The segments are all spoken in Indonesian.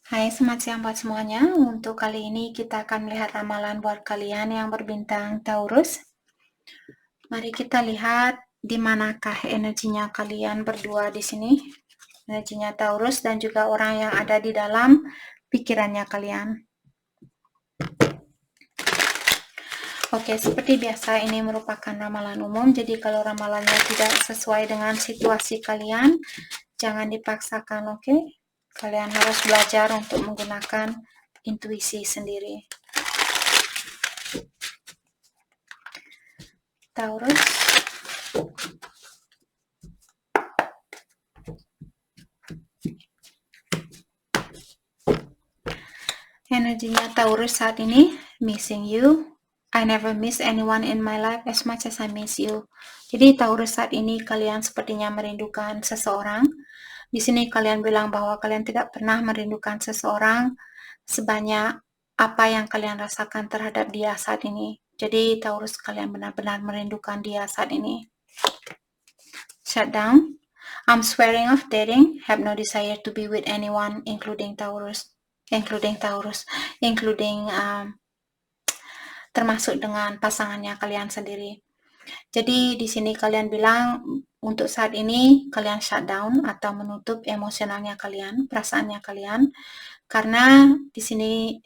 Hai, selamat siang buat semuanya. Untuk kali ini kita akan melihat ramalan buat kalian yang berbintang Taurus. Mari kita lihat di manakah energinya kalian berdua di sini. Energinya Taurus dan juga orang yang ada di dalam pikirannya kalian. Oke, seperti biasa ini merupakan ramalan umum. Jadi kalau ramalannya tidak sesuai dengan situasi kalian, jangan dipaksakan, oke? Kalian harus belajar untuk menggunakan intuisi sendiri. Taurus. Energinya Taurus saat ini, missing you. I never miss anyone in my life as much as I miss you. Jadi Taurus saat ini kalian sepertinya merindukan seseorang. Di sini kalian bilang bahwa kalian tidak pernah merindukan seseorang sebanyak apa yang kalian rasakan terhadap dia saat ini. Jadi Taurus kalian benar-benar merindukan dia saat ini. Shut down. I'm swearing off dating, have no desire to be with anyone, including termasuk dengan pasangannya kalian sendiri. Jadi di sini kalian bilang untuk saat ini kalian shut down atau menutup emosionalnya kalian, perasaannya kalian, karena di sini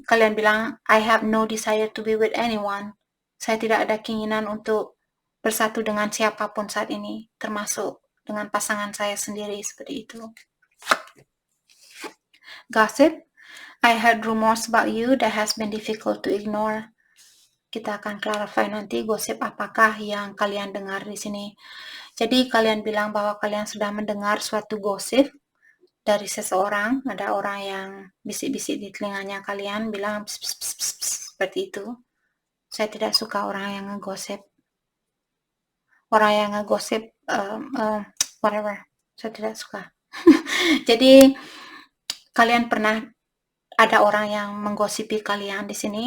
kalian bilang I have no desire to be with anyone. Saya tidak ada keinginan untuk bersatu dengan siapapun saat ini, termasuk dengan pasangan saya sendiri, seperti itu. Gossip. I heard rumors about you that has been difficult to ignore. Kita akan clarify nanti gosip apakah yang kalian dengar di sini. Jadi kalian bilang bahwa kalian sudah mendengar suatu gosip dari seseorang, ada orang yang bisik-bisik di telinganya kalian bilang pss, pss, pss, pss, pss, seperti itu. Saya tidak suka orang yang ngegosip. Orang yang ngegosip whatever. Saya tidak suka. Jadi kalian pernah ada orang yang menggosipi kalian di sini.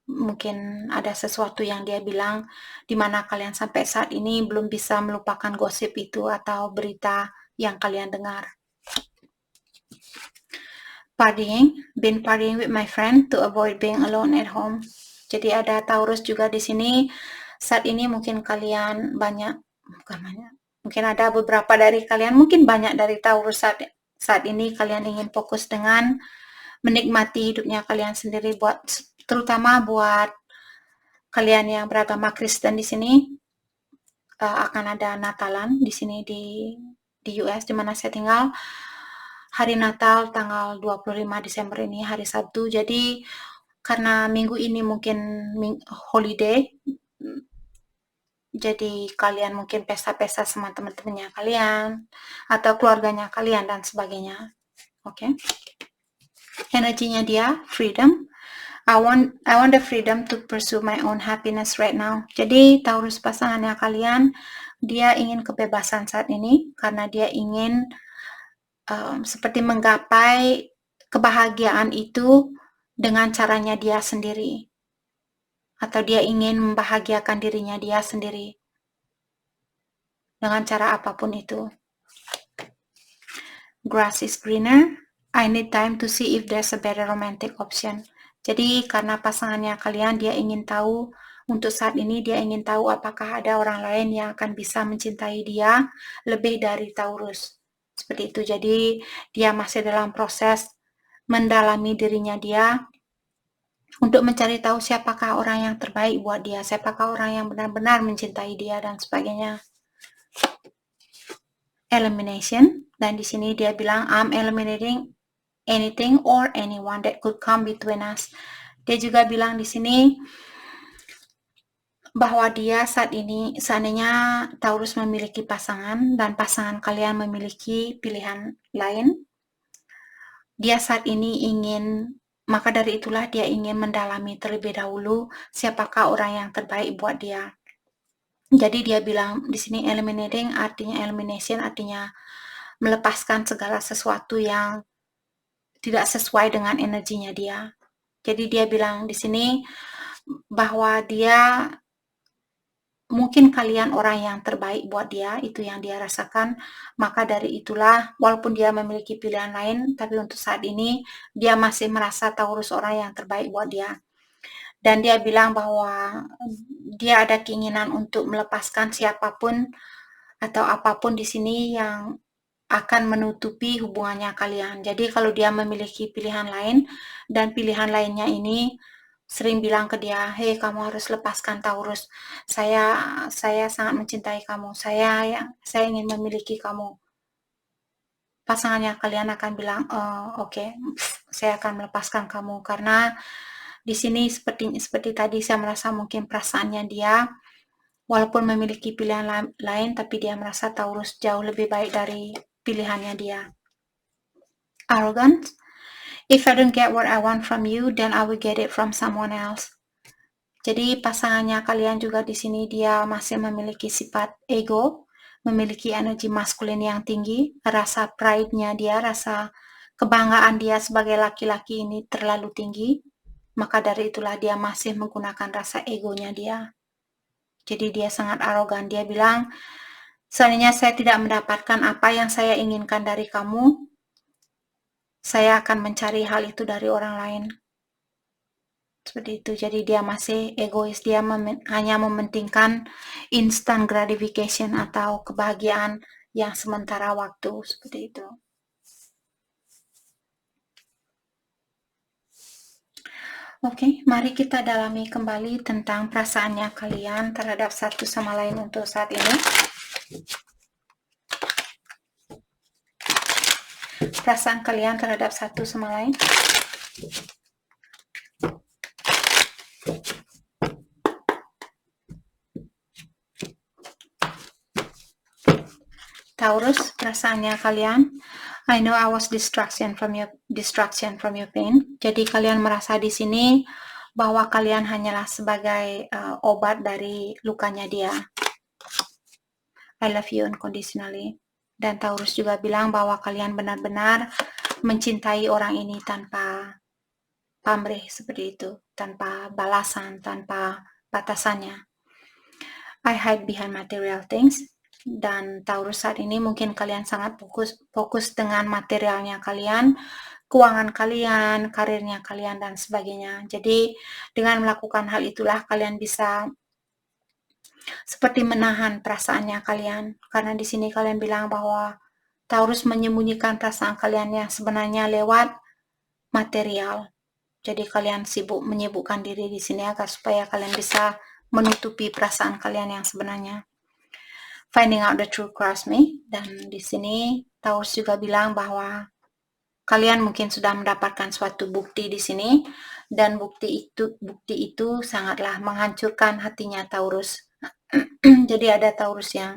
Mungkin ada sesuatu yang dia bilang di mana kalian sampai saat ini belum bisa melupakan gosip itu atau berita yang kalian dengar. Been partying with my friend to avoid being alone at home. Jadi ada Taurus juga di sini. Saat ini mungkin kalian mungkin ada beberapa dari kalian, mungkin banyak dari Taurus saat ini kalian ingin fokus dengan menikmati hidupnya kalian sendiri, terutama buat kalian yang beragama Kristen di sini. Akan ada Natalan di sini di US di mana saya tinggal. Hari Natal tanggal 25 Desember ini hari Sabtu. Jadi karena minggu ini mungkin holiday, jadi kalian mungkin pesta-pesta sama teman-temannya kalian atau keluarganya kalian dan sebagainya. Oke. Energinya dia freedom. I want the freedom to pursue my own happiness right now. Jadi Taurus pasangannya kalian, dia ingin kebebasan saat ini karena dia ingin seperti menggapai kebahagiaan itu dengan caranya dia sendiri. Atau dia ingin membahagiakan dirinya dia sendiri. Dengan cara apapun itu. Grass is greener. I need time to see if there's a better romantic option. Jadi karena pasangannya kalian, dia ingin tahu, untuk saat ini dia ingin tahu apakah ada orang lain yang akan bisa mencintai dia lebih dari Taurus. Seperti itu. Jadi dia masih dalam proses mendalami dirinya dia untuk mencari tahu siapakah orang yang terbaik buat dia, siapakah orang yang benar-benar mencintai dia dan sebagainya. Elimination, dan di sini dia bilang I'm eliminating anything or anyone that could come between us. Dia juga bilang di sini bahwa dia saat ini, seandainya Taurus memiliki pasangan dan pasangan kalian memiliki pilihan lain, dia saat ini maka dari itulah dia ingin mendalami terlebih dahulu siapakah orang yang terbaik buat dia. Jadi dia bilang di sini elimination artinya melepaskan segala sesuatu yang tidak sesuai dengan energinya dia. Jadi dia bilang di sini bahwa dia mungkin kalian orang yang terbaik buat dia, itu yang dia rasakan. Maka dari itulah, walaupun dia memiliki pilihan lain, tapi untuk saat ini dia masih merasa Taurus orang yang terbaik buat dia. Dan dia bilang bahwa dia ada keinginan untuk melepaskan siapapun atau apapun di sini yang akan menutupi hubungannya kalian. Jadi kalau dia memiliki pilihan lain dan pilihan lainnya ini sering bilang ke dia, "Hei, kamu harus lepaskan Taurus. Saya sangat mencintai kamu. Saya ingin memiliki kamu." Pasangannya kalian akan bilang, "Oke, saya akan melepaskan kamu." Karena di sini seperti tadi saya merasa mungkin perasaannya dia walaupun memiliki pilihan lain, tapi dia merasa Taurus jauh lebih baik dari pilihannya dia. Arrogant. If I don't get what I want from you, then I will get it from someone else. Jadi pasangannya kalian juga di sini dia masih memiliki sifat ego, memiliki energi maskulin yang tinggi, rasa pride-nya dia, rasa kebanggaan dia sebagai laki-laki ini terlalu tinggi. Maka dari itulah dia masih menggunakan rasa egonya dia. Jadi dia sangat arogan. Dia bilang, seandainya saya tidak mendapatkan apa yang saya inginkan dari kamu, saya akan mencari hal itu dari orang lain. Seperti itu. Jadi dia masih egois. Dia hanya mementingkan instant gratification atau kebahagiaan yang sementara waktu. Seperti itu. Oke, mari kita dalami kembali tentang perasaannya kalian terhadap satu sama lain untuk saat ini. Perasaan kalian terhadap satu sama lain. Taurus, perasaannya kalian. I know I was distraction from your pain. Jadi kalian merasa di sini bahwa kalian hanyalah sebagai obat dari lukanya dia. I love you unconditionally. Dan Taurus juga bilang bahwa kalian benar-benar mencintai orang ini tanpa pamrih seperti itu, tanpa balasan, tanpa batasannya. I hide behind material things. Dan Taurus saat ini mungkin kalian sangat fokus dengan materialnya kalian, keuangan kalian, karirnya kalian, dan sebagainya. Jadi dengan melakukan hal itulah kalian bisa seperti menahan perasaannya kalian. Karena di sini kalian bilang bahwa Taurus menyembunyikan perasaan kalian yang sebenarnya lewat material. Jadi kalian menyibukkan diri di sini agar supaya kalian bisa menutupi perasaan kalian yang sebenarnya. Finding out the truth cross me. Dan di sini Taurus juga bilang bahwa kalian mungkin sudah mendapatkan suatu bukti di sini dan bukti itu sangatlah menghancurkan hatinya Taurus. Jadi ada Taurus yang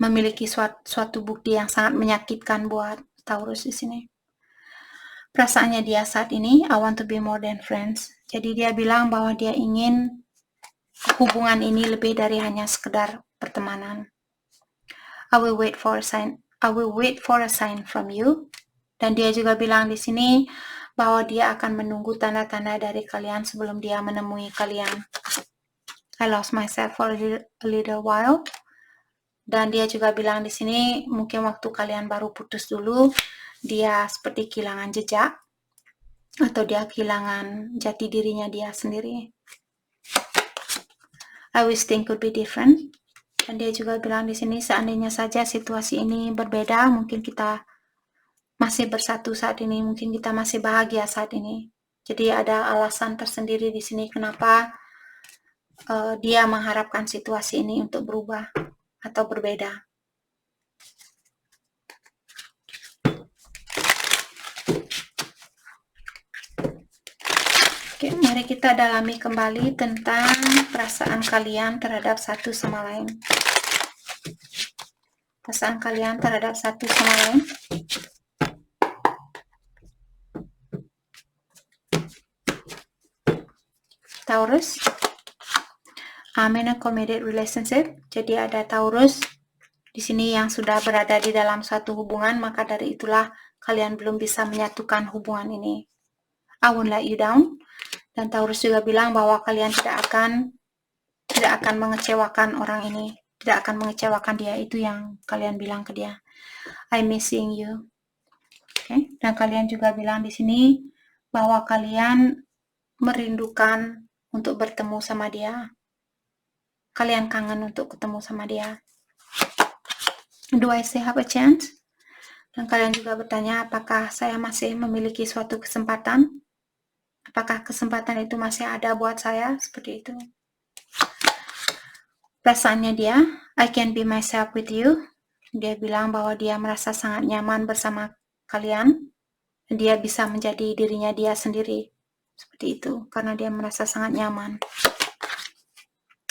memiliki suatu bukti yang sangat menyakitkan buat Taurus di sini. Perasaannya dia saat ini, I want to be more than friends. Jadi dia bilang bahwa dia ingin hubungan ini lebih dari hanya sekedar pertemanan. I will wait for a sign from you. Dan dia juga bilang di sini bahwa dia akan menunggu tanda-tanda dari kalian sebelum dia menemui kalian. I lost myself for a little while. Dan dia juga bilang di sini mungkin waktu kalian baru putus dulu, dia seperti kehilangan jejak atau dia kehilangan jati dirinya dia sendiri. I wish things could be different. Dan dia juga bilang di sini seandainya saja situasi ini berbeda, mungkin kita masih bersatu saat ini, mungkin kita masih bahagia saat ini. Jadi ada alasan tersendiri di sini kenapa dia mengharapkan situasi ini untuk berubah atau berbeda. Oke, mari kita dalami kembali tentang perasaan kalian terhadap satu sama lain. Perasaan kalian terhadap satu sama lain. Taurus, I'm in a committed relationship. Jadi ada Taurus di sini yang sudah berada di dalam suatu hubungan, maka dari itulah kalian belum bisa menyatukan hubungan ini. I won't let you down. Dan Taurus juga bilang bahwa kalian tidak akan tidak akan mengecewakan orang ini, tidak akan mengecewakan dia. Itu yang kalian bilang ke dia. I missing you. Oke, dan kalian juga bilang di sini bahwa kalian merindukan untuk bertemu sama dia. Kalian kangen untuk ketemu sama dia. Do I still have a chance? Dan kalian juga bertanya, apakah saya masih memiliki suatu kesempatan? Apakah kesempatan itu masih ada buat saya? Seperti itu. Perasaannya dia, I can be myself with you. Dia bilang bahwa dia merasa sangat nyaman bersama kalian. Dia bisa menjadi dirinya dia sendiri. Seperti itu, karena dia merasa sangat nyaman.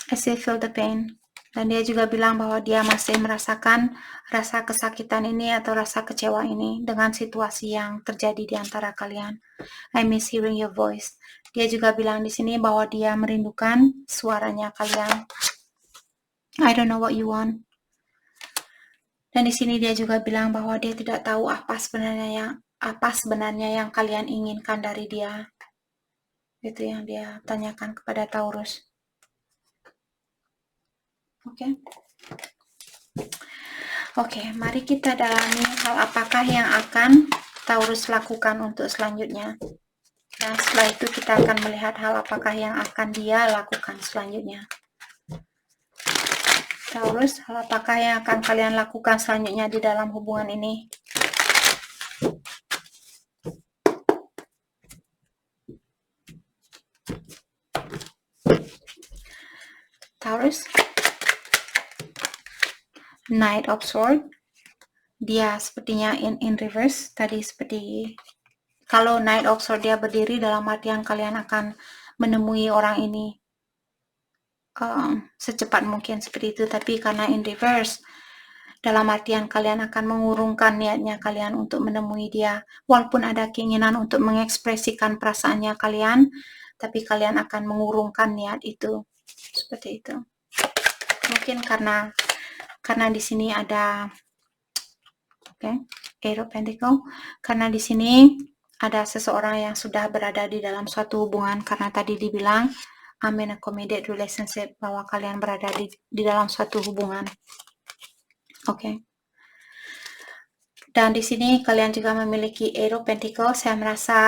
I still feel the pain. Dan dia juga bilang bahwa dia masih merasakan rasa kesakitan ini atau rasa kecewa ini dengan situasi yang terjadi di antara kalian. I miss hearing your voice. Dia juga bilang di sini bahwa dia merindukan suaranya kalian. I don't know what you want. Dan di sini dia juga bilang bahwa dia tidak tahu apa sebenarnya yang kalian inginkan dari dia. Itu yang dia tanyakan kepada Taurus. Oke, mari kita dalami hal apakah yang akan Taurus lakukan untuk selanjutnya. Nah, setelah itu kita akan melihat hal apakah yang akan dia lakukan selanjutnya. Taurus, hal apakah yang akan kalian lakukan selanjutnya di dalam hubungan ini? Taurus, Knight of Swords. Dia sepertinya in reverse. Tadi seperti kalau Knight of Swords dia berdiri, dalam artian kalian akan menemui orang ini secepat mungkin seperti itu. Tapi karena in reverse, dalam artian kalian akan mengurungkan niatnya kalian untuk menemui dia. Walaupun ada keinginan untuk mengekspresikan perasaannya kalian, tapi kalian akan mengurungkan niat itu. Seperti itu. Mungkin karena di sini ada Eight of Pentacles. Karena di sini ada seseorang yang sudah berada di dalam suatu hubungan, karena tadi dibilang I'm in a committed relationship, bahwa kalian berada di dalam suatu hubungan. Dan di sini kalian juga memiliki Eight of Pentacles. Saya merasa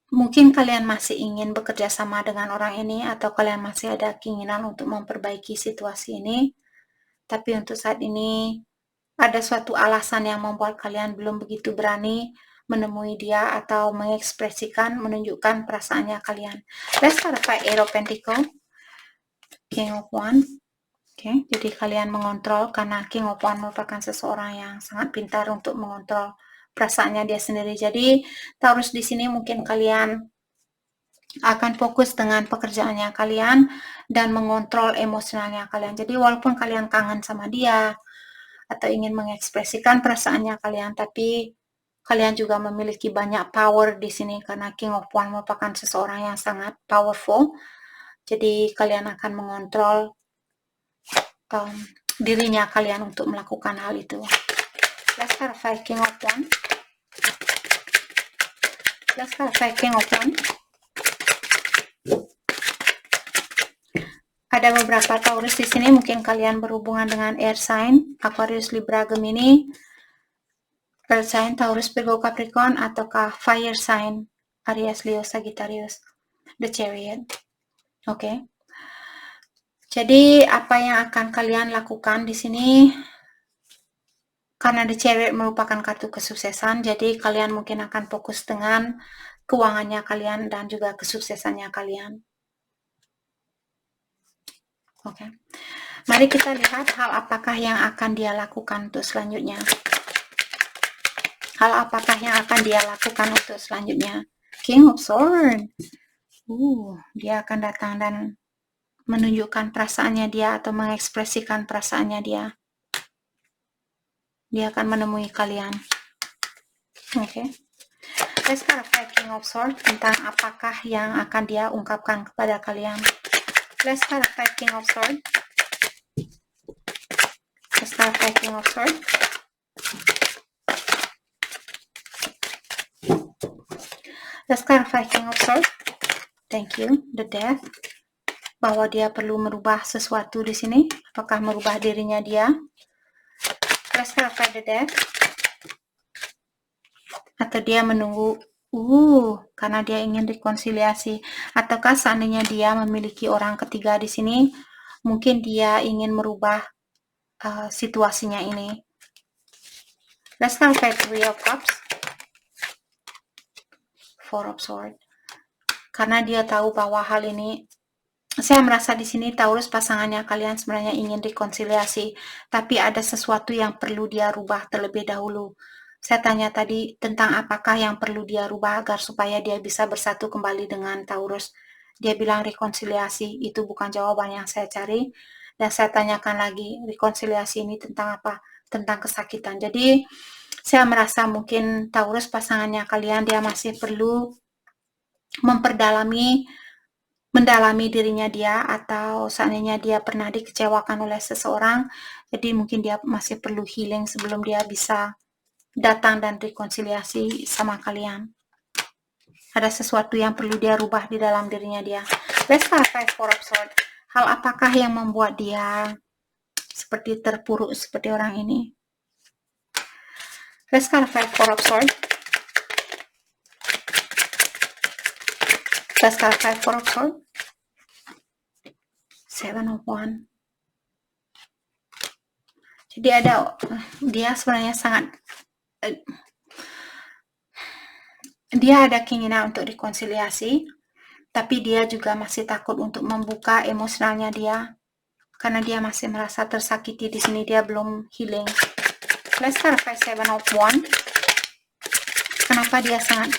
mungkin kalian masih ingin bekerja sama dengan orang ini, atau kalian masih ada keinginan untuk memperbaiki situasi ini. Tapi untuk saat ini ada suatu alasan yang membuat kalian belum begitu berani menemui dia atau mengekspresikan, menunjukkan perasaannya kalian. Let's clarify Eight of Pentacles, King of Wands. Jadi kalian mengontrol, karena King of Wands merupakan seseorang yang sangat pintar untuk mengontrol perasaannya dia sendiri. Jadi Taurus di sini mungkin kalian akan fokus dengan pekerjaannya kalian dan mengontrol emosionalnya kalian. Jadi walaupun kalian kangen sama dia atau ingin mengekspresikan perasaannya kalian, tapi kalian juga memiliki banyak power di sini, karena King of Wands merupakan seseorang yang sangat powerful. Jadi kalian akan mengontrol dirinya kalian untuk melakukan hal itu. Let's clarify King of Wands. Let's clarify King of Wands. Ada beberapa Taurus di sini, mungkin kalian berhubungan dengan air sign, Aquarius, Libra, Gemini, earth sign, Taurus, Virgo, Capricorn, ataukah fire sign, Aries, Leo, Sagittarius, the Chariot. Jadi apa yang akan kalian lakukan di sini? Karena the Chariot merupakan kartu kesuksesan, jadi kalian mungkin akan fokus dengan keuangannya kalian dan juga kesuksesannya kalian. Mari kita lihat hal apakah yang akan dia lakukan untuk selanjutnya. Hal apakah yang akan dia lakukan untuk selanjutnya? King of Swords. Dia akan datang dan menunjukkan perasaannya dia atau mengekspresikan perasaannya dia. Dia akan menemui kalian. Let's clarify King of Swords tentang apakah yang akan dia ungkapkan kepada kalian. Let's clarify King of Swords. Let's clarify King of Swords. Let's clarify King of Swords. Thank you. The Death. bahwa dia perlu merubah sesuatu di sini. Apakah merubah dirinya dia? Let's clarify the death. Atau dia menunggu karena dia ingin rekonsiliasi. Ataukah seandainya dia memiliki orang ketiga di sini, mungkin dia ingin merubah situasinya ini. Let's clarify Three of Cups. Four of Swords. Karena dia tahu bahwa hal ini, saya merasa di sini Taurus pasangannya kalian sebenarnya ingin rekonsiliasi, tapi ada sesuatu yang perlu dia rubah terlebih dahulu. Saya tanya tadi tentang apakah yang perlu dia rubah agar supaya dia bisa bersatu kembali dengan Taurus. Dia bilang rekonsiliasi, itu bukan jawaban yang saya cari. Dan saya tanyakan lagi, rekonsiliasi ini tentang apa? Tentang kesakitan. Jadi saya merasa mungkin Taurus pasangannya kalian, dia masih perlu mendalami dirinya dia, atau seandainya dia pernah dikecewakan oleh seseorang, jadi mungkin dia masih perlu healing sebelum dia bisa datang dan rekonsiliasi sama kalian. Ada sesuatu yang perlu dia rubah di dalam dirinya dia. Let's clarify Four of Swords. Hal apakah yang membuat dia seperti terpuruk seperti orang ini? Let's clarify Four of Swords. Let's clarify Four of Swords. Seven of Wands. Jadi dia sebenarnya sangat, dia ada keinginan untuk rekonsiliasi, tapi dia juga masih takut untuk membuka emosionalnya dia, karena dia masih merasa tersakiti di sini, dia belum healing. Let's clarify Seven of Wands. Kenapa dia sangat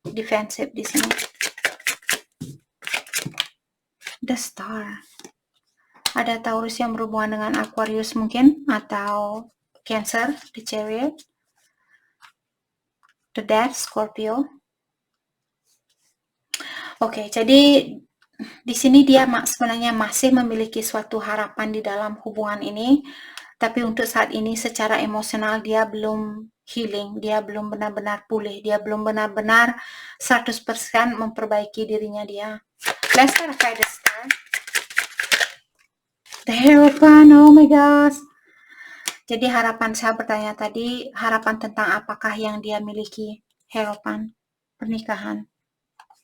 defensif di sini? The Star. Ada Taurus yang berhubungan dengan Aquarius mungkin, atau Cancer, the Chariot. The Death, Scorpio. Oke, jadi di sini dia sebenarnya masih memiliki suatu harapan di dalam hubungan ini, tapi untuk saat ini secara emosional dia belum healing, dia belum benar-benar pulih, dia belum benar-benar 100% memperbaiki dirinya dia. Let's clarify the Star. The Hierophant, oh my gosh. Jadi harapan, saya bertanya tadi, harapan tentang apakah yang dia miliki? Hierophant, pernikahan.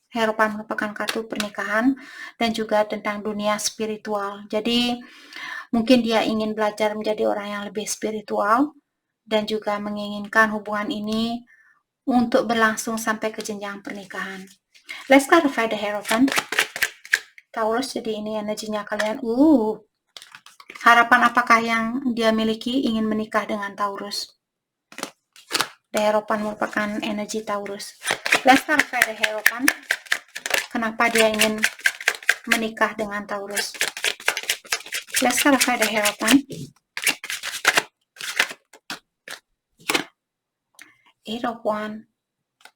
Hierophant merupakan kartu pernikahan dan juga tentang dunia spiritual. Jadi mungkin dia ingin belajar menjadi orang yang lebih spiritual dan juga menginginkan hubungan ini untuk berlangsung sampai ke jenjang pernikahan. Let's clarify the Hierophant. Taurus, jadi ini energinya kalian. Harapan apakah yang dia miliki? Ingin menikah dengan Taurus. The Hierophant merupakan energi Taurus. Let's clarify the Hierophant. Kenapa dia ingin menikah dengan Taurus? Let's clarify the Hierophant. Eight of Wands.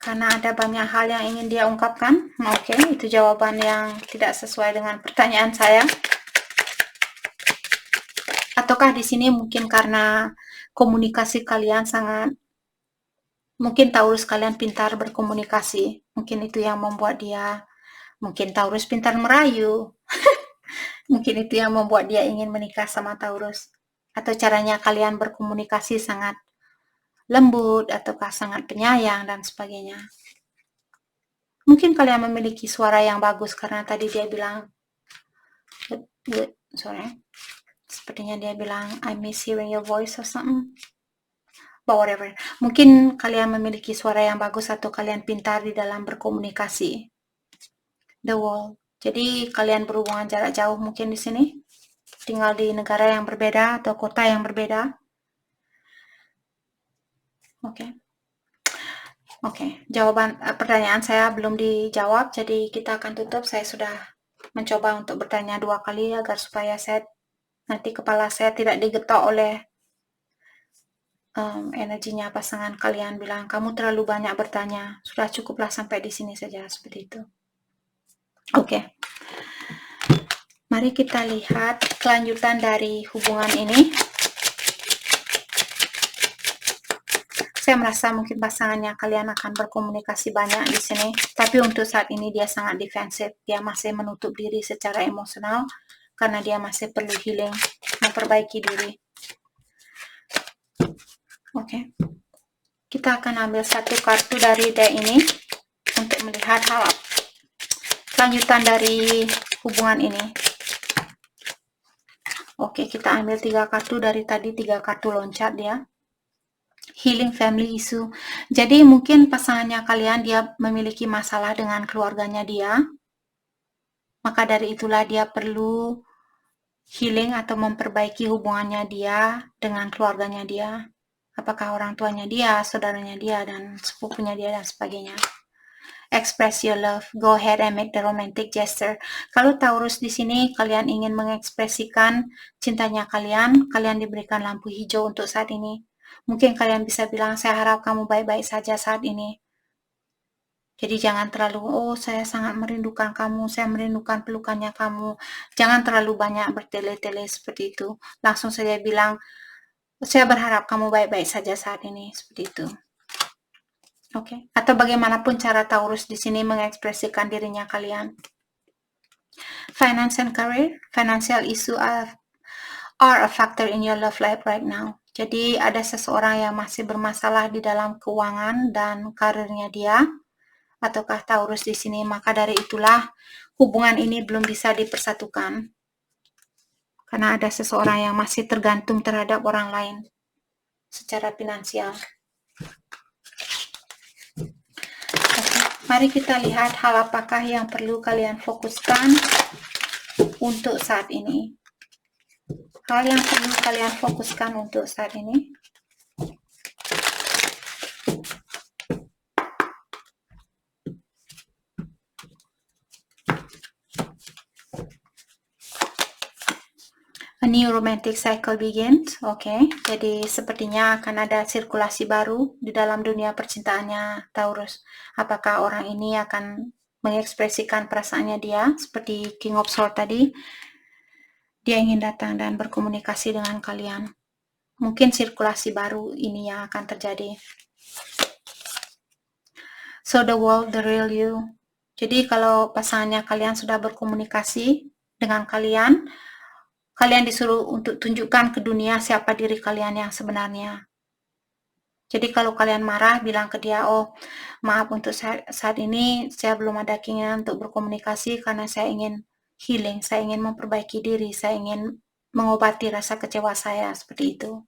Karena ada banyak hal yang ingin dia ungkapkan. Oke, itu jawaban yang tidak sesuai dengan pertanyaan saya. Ataukah di sini mungkin karena komunikasi kalian sangat, mungkin Taurus kalian pintar berkomunikasi, mungkin itu yang membuat dia, mungkin Taurus pintar merayu, mungkin itu yang membuat dia ingin menikah sama Taurus, atau caranya kalian berkomunikasi sangat lembut, ataukah sangat penyayang, dan sebagainya. Mungkin kalian memiliki suara yang bagus, karena tadi dia bilang, sepertinya dia bilang, I miss hearing your voice or something. But whatever. Mungkin kalian memiliki suara yang bagus atau kalian pintar di dalam berkomunikasi. The Wall. Jadi kalian berhubungan jarak jauh mungkin di sini. Tinggal di negara yang berbeda atau kota yang berbeda. Oke. Jawaban pertanyaan saya belum dijawab, jadi kita akan tutup. Saya sudah mencoba untuk bertanya 2 kali agar supaya nanti kepala saya tidak digetok oleh energinya pasangan kalian bilang, kamu terlalu banyak bertanya, sudah cukuplah sampai di sini saja, seperti itu. Oke. Mari kita lihat kelanjutan dari hubungan ini. Saya merasa mungkin pasangannya kalian akan berkomunikasi banyak di sini, tapi untuk saat ini dia sangat defensif. Dia masih menutup diri secara emosional karena dia masih perlu healing, memperbaiki diri. Oke. Kita akan ambil satu kartu dari deck ini untuk melihat hal lanjutan dari hubungan ini. Oke, kita ambil 3 kartu dari tadi, 3 kartu loncat dia. Healing family issue. Jadi mungkin pasangannya kalian dia memiliki masalah dengan keluarganya dia. Maka dari itulah dia perlu healing atau memperbaiki hubungannya dia dengan keluarganya dia. Apakah orang tuanya dia, saudaranya dia, dan sepupunya dia, dan sebagainya. Express your love. Go ahead and make the romantic gesture. Kalau Taurus di sini kalian ingin mengekspresikan cintanya kalian diberikan lampu hijau untuk saat ini. Mungkin kalian bisa bilang, saya harap kamu baik-baik saja saat ini. Jadi jangan terlalu, oh saya sangat merindukan kamu, saya merindukan pelukannya kamu. Jangan terlalu banyak bertele-tele seperti itu. Langsung saja bilang, saya berharap kamu baik-baik saja saat ini, seperti itu. Oke. Atau bagaimanapun cara Taurus di sini mengekspresikan dirinya kalian. Finance and career, financial issue are a factor in your love life right now. Jadi ada seseorang yang masih bermasalah di dalam keuangan dan karirnya dia, ataukah Taurus di sini. Maka dari itulah hubungan ini belum bisa dipersatukan. Karena ada seseorang yang masih tergantung terhadap orang lain secara finansial. Mari kita lihat hal apakah yang perlu kalian fokuskan untuk saat ini. Hal yang perlu kalian fokuskan untuk saat ini. A new romantic cycle begins. Oke, jadi sepertinya akan ada sirkulasi baru di dalam dunia percintaannya Taurus. Apakah orang ini akan mengekspresikan perasaannya dia seperti King of Swords tadi? Dia ingin datang dan berkomunikasi dengan kalian. Mungkin sirkulasi baru ini yang akan terjadi. So the world, the real you. Jadi kalau pasangannya kalian sudah berkomunikasi dengan kalian disuruh untuk tunjukkan ke dunia siapa diri kalian yang sebenarnya. Jadi kalau kalian marah, bilang ke dia, oh maaf untuk saat ini saya belum ada keinginan untuk berkomunikasi karena saya ingin healing, saya ingin memperbaiki diri, saya ingin mengobati rasa kecewa saya, seperti itu.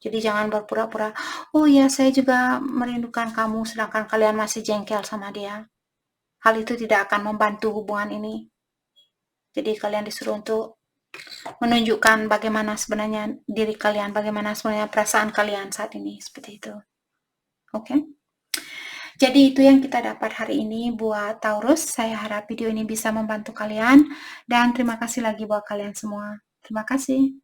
Jadi jangan berpura-pura, oh ya saya juga merindukan kamu, sedangkan kalian masih jengkel sama dia. Hal itu tidak akan membantu hubungan ini. Jadi kalian disuruh untuk menunjukkan bagaimana sebenarnya diri kalian, bagaimana sebenarnya perasaan kalian saat ini, seperti itu. Oke. Jadi itu yang kita dapat hari ini buat Taurus. Saya harap video ini bisa membantu kalian, dan terima kasih lagi buat kalian semua. Terima kasih.